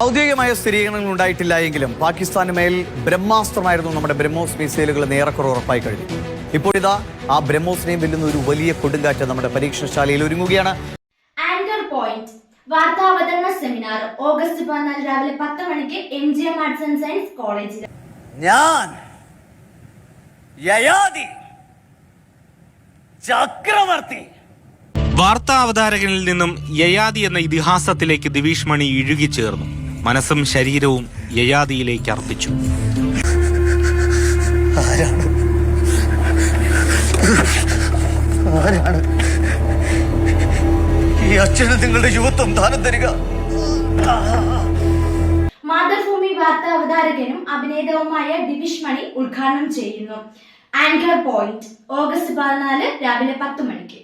ഔദ്യോഗികമായ സ്ഥിരീകരണങ്ങൾ ഉണ്ടായിട്ടില്ല എങ്കിലും പാകിസ്ഥാന് മേൽ ബ്രഹ്മാസ്ത്രമായിരുന്നു നമ്മുടെ ബ്രഹ്മോസ് മിസൈലുകൾ ഏറെക്കുറെ ഉറപ്പായി കഴിഞ്ഞു. ഇപ്പോഴിതാ ആ ബ്രഹ്മോസിനെയും വെല്ലുന്ന ഒരു വലിയ കൊടുങ്കാറ്റ് നമ്മുടെ പരീക്ഷണശാലയിൽ ഒരുങ്ങുകയാണ്. ആങ്കർ പോയിന്റ് വാർത്താവതരണ സെമിനാർ ഓഗസ്റ്റ് 14 രാവിലെ 10 മണിക്ക് MGM ആർട്സ് ആൻഡ് സയൻസ് കോളേജിൽ. ഞാൻ യയാതി ചക്രവർത്തി. വാർത്താ അവതാരകനിൽ നിന്നും യയാതി എന്ന ഇതിഹാസത്തിലേക്ക് ദിവിഷ് മണി ഇഴുകിച്ചേർന്നു. മനസ്സും ശരീരവും യയാതിയിലേക്ക് അർപ്പിച്ചു. ആരാണ് ഈ അച്ഛന് നിങ്ങളുടെ യുവത്വം ദാനം തരിക? മാതൃഭൂമി വാർത്താ അവതാരകനും അഭിനേതാവുമായ ദിവിഷ് മണി ഉദ്ഘാടനം ചെയ്യുന്നു. ആങ്കർ പോയിന്റ് ഓഗസ്റ്റ് 14 രാവിലെ 10 മണിക്ക്.